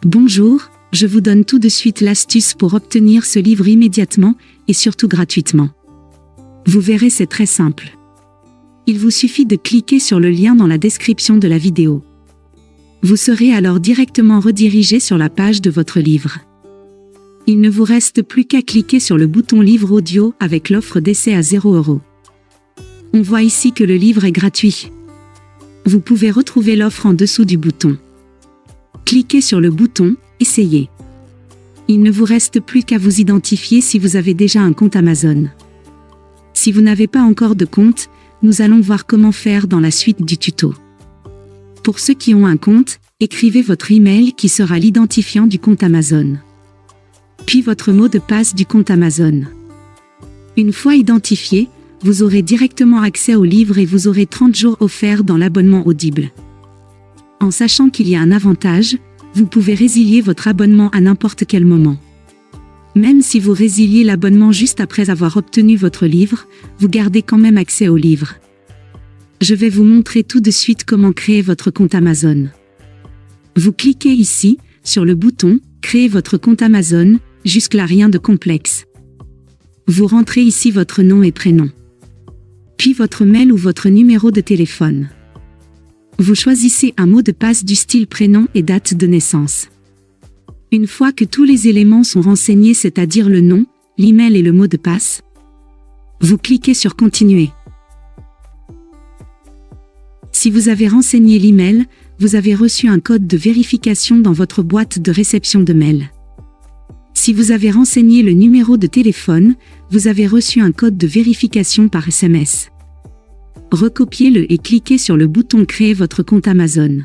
Bonjour, je vous donne tout de suite l'astuce pour obtenir ce livre immédiatement et surtout gratuitement. Vous verrez, c'est très simple. Il vous suffit de cliquer sur le lien dans la description de la vidéo. Vous serez alors directement redirigé sur la page de votre livre. Il ne vous reste plus qu'à cliquer sur le bouton livre audio avec l'offre d'essai à 0 €. On voit ici que le livre est gratuit. Vous pouvez retrouver l'offre en dessous du bouton. Cliquez sur le bouton « Essayez ». Il ne vous reste plus qu'à vous identifier si vous avez déjà un compte Amazon. Si vous n'avez pas encore de compte, nous allons voir comment faire dans la suite du tuto. Pour ceux qui ont un compte, écrivez votre email qui sera l'identifiant du compte Amazon. Puis votre mot de passe du compte Amazon. Une fois identifié, vous aurez directement accès au livre et vous aurez 30 jours offerts dans l'abonnement Audible. En sachant qu'il y a un avantage, vous pouvez résilier votre abonnement à n'importe quel moment. Même si vous résiliez l'abonnement juste après avoir obtenu votre livre, vous gardez quand même accès au livre. Je vais vous montrer tout de suite comment créer votre compte Amazon. Vous cliquez ici, sur le bouton « Créer votre compte Amazon », jusque-là rien de complexe. Vous rentrez ici votre nom et prénom. Puis votre mail ou votre numéro de téléphone. Vous choisissez un mot de passe du style prénom et date de naissance. Une fois que tous les éléments sont renseignés, c'est-à-dire le nom, l'email et le mot de passe, vous cliquez sur Continuer. Si vous avez renseigné l'email, vous avez reçu un code de vérification dans votre boîte de réception de mail. Si vous avez renseigné le numéro de téléphone, vous avez reçu un code de vérification par SMS. Recopiez-le et cliquez sur le bouton Créer votre compte Amazon.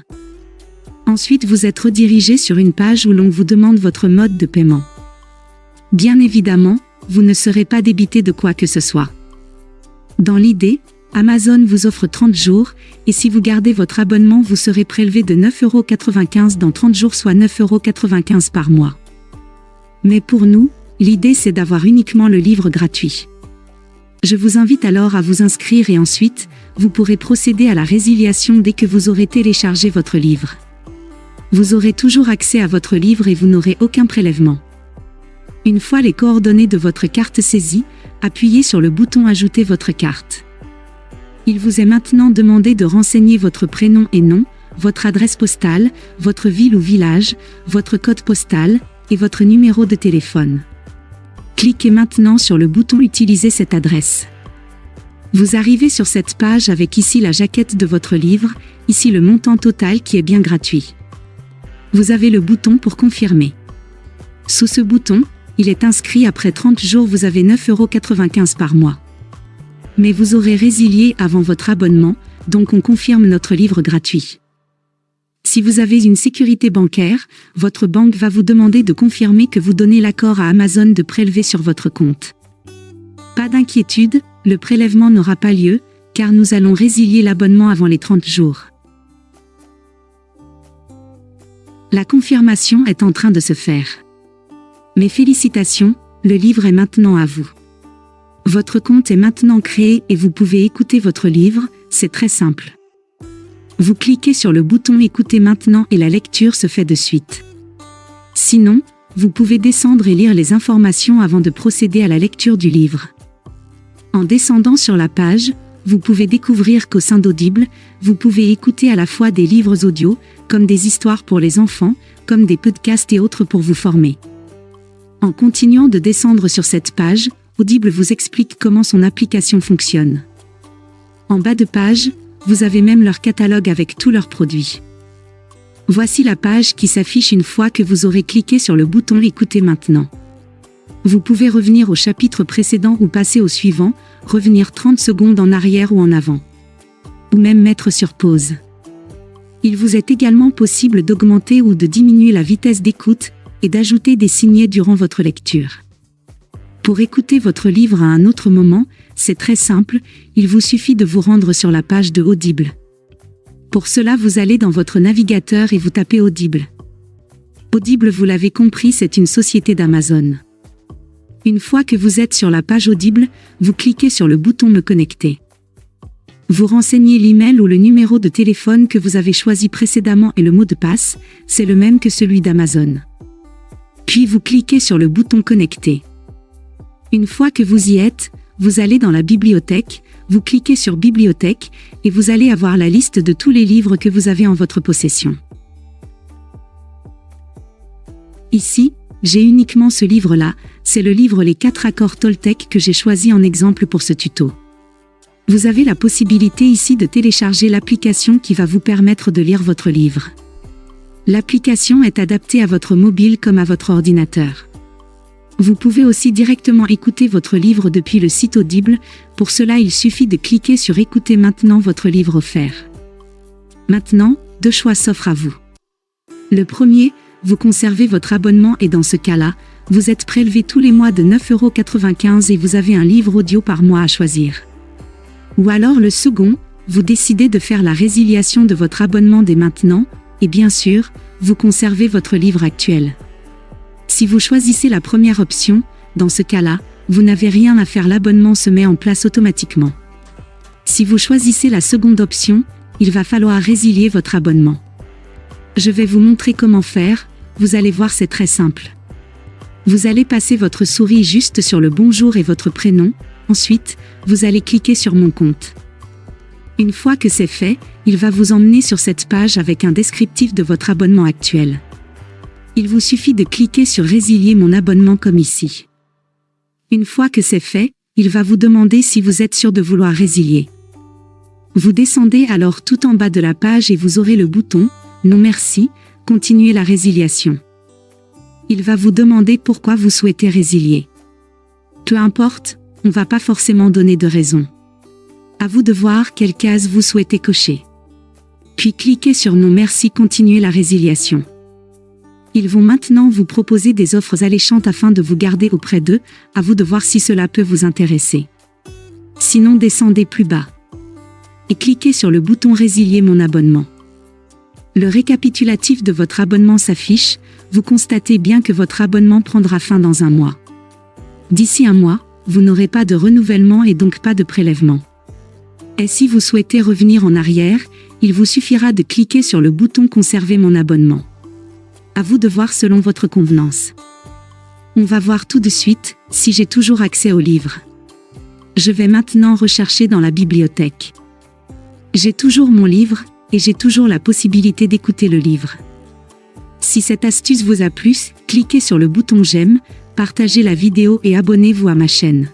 Ensuite, vous êtes redirigé sur une page où l'on vous demande votre mode de paiement. Bien évidemment, vous ne serez pas débité de quoi que ce soit. Dans l'idée, Amazon vous offre 30 jours, et si vous gardez votre abonnement, vous serez prélevé de 9,95 € dans 30 jours, soit 9,95 € par mois. Mais pour nous, l'idée c'est d'avoir uniquement le livre gratuit. Je vous invite alors à vous inscrire et ensuite, vous pourrez procéder à la résiliation dès que vous aurez téléchargé votre livre. Vous aurez toujours accès à votre livre et vous n'aurez aucun prélèvement. Une fois les coordonnées de votre carte saisies, appuyez sur le bouton Ajouter votre carte. Il vous est maintenant demandé de renseigner votre prénom et nom, votre adresse postale, votre ville ou village, votre code postal et votre numéro de téléphone. Cliquez maintenant sur le bouton Utiliser cette adresse. Vous arrivez sur cette page avec ici la jaquette de votre livre, ici le montant total qui est bien gratuit. Vous avez le bouton pour confirmer. Sous ce bouton, il est inscrit après 30 jours vous avez 9,95 € par mois. Mais vous aurez résilié avant votre abonnement, donc on confirme notre livre gratuit. Si vous avez une sécurité bancaire, votre banque va vous demander de confirmer que vous donnez l'accord à Amazon de prélever sur votre compte. Pas d'inquiétude, le prélèvement n'aura pas lieu, car nous allons résilier l'abonnement avant les 30 jours. La confirmation est en train de se faire. Mes félicitations, le livre est maintenant à vous. Votre compte est maintenant créé et vous pouvez écouter votre livre, c'est très simple. Vous cliquez sur le bouton Écouter maintenant et la lecture se fait de suite. Sinon, vous pouvez descendre et lire les informations avant de procéder à la lecture du livre. En descendant sur la page, vous pouvez découvrir qu'au sein d'Audible, vous pouvez écouter à la fois des livres audio, comme des histoires pour les enfants, comme des podcasts et autres pour vous former. En continuant de descendre sur cette page, Audible vous explique comment son application fonctionne. En bas de page, vous avez même leur catalogue avec tous leurs produits. Voici la page qui s'affiche une fois que vous aurez cliqué sur le bouton Écouter maintenant. Vous pouvez revenir au chapitre précédent ou passer au suivant, revenir 30 secondes en arrière ou en avant. Ou même mettre sur pause. Il vous est également possible d'augmenter ou de diminuer la vitesse d'écoute et d'ajouter des signets durant votre lecture. Pour écouter votre livre à un autre moment, c'est très simple, il vous suffit de vous rendre sur la page de Audible. Pour cela, vous allez dans votre navigateur et vous tapez Audible. Audible, vous l'avez compris, c'est une société d'Amazon. Une fois que vous êtes sur la page Audible, vous cliquez sur le bouton Me connecter. Vous renseignez l'email ou le numéro de téléphone que vous avez choisi précédemment et le mot de passe, c'est le même que celui d'Amazon. Puis vous cliquez sur le bouton Connecter. Une fois que vous y êtes, vous allez dans la bibliothèque, vous cliquez sur Bibliothèque et vous allez avoir la liste de tous les livres que vous avez en votre possession. Ici, j'ai uniquement ce livre-là, c'est le livre Les 4 accords Toltec que j'ai choisi en exemple pour ce tuto. Vous avez la possibilité ici de télécharger l'application qui va vous permettre de lire votre livre. L'application est adaptée à votre mobile comme à votre ordinateur. Vous pouvez aussi directement écouter votre livre depuis le site Audible, pour cela il suffit de cliquer sur Écoutez maintenant votre livre offert. Maintenant, 2 choix s'offrent à vous. Le premier, vous conservez votre abonnement et dans ce cas-là, vous êtes prélevé tous les mois de 9,95 € et vous avez un livre audio par mois à choisir. Ou alors le second, vous décidez de faire la résiliation de votre abonnement dès maintenant, et bien sûr, vous conservez votre livre actuel. Si vous choisissez la première option, dans ce cas-là, vous n'avez rien à faire, l'abonnement se met en place automatiquement. Si vous choisissez la seconde option, il va falloir résilier votre abonnement. Je vais vous montrer comment faire, vous allez voir c'est très simple. Vous allez passer votre souris juste sur le bonjour et votre prénom, ensuite, vous allez cliquer sur Mon compte. Une fois que c'est fait, il va vous emmener sur cette page avec un descriptif de votre abonnement actuel. Il vous suffit de cliquer sur Résilier mon abonnement comme ici. Une fois que c'est fait, il va vous demander si vous êtes sûr de vouloir résilier. Vous descendez alors tout en bas de la page et vous aurez le bouton « Non merci », continuez la résiliation. Il va vous demander pourquoi vous souhaitez résilier. Peu importe, on ne va pas forcément donner de raison. À vous de voir quelle case vous souhaitez cocher. Puis cliquez sur Non merci, continuez la résiliation. Ils vont maintenant vous proposer des offres alléchantes afin de vous garder auprès d'eux, à vous de voir si cela peut vous intéresser. Sinon descendez plus bas. Et cliquez sur le bouton Résilier mon abonnement. Le récapitulatif de votre abonnement s'affiche, vous constatez bien que votre abonnement prendra fin dans un mois. D'ici un mois, vous n'aurez pas de renouvellement et donc pas de prélèvement. Et si vous souhaitez revenir en arrière, il vous suffira de cliquer sur le bouton Conserver mon abonnement. À vous de voir selon votre convenance. On va voir tout de suite si j'ai toujours accès au livre. Je vais maintenant rechercher dans la bibliothèque. J'ai toujours mon livre, et j'ai toujours la possibilité d'écouter le livre. Si cette astuce vous a plu, cliquez sur le bouton j'aime, partagez la vidéo et abonnez-vous à ma chaîne.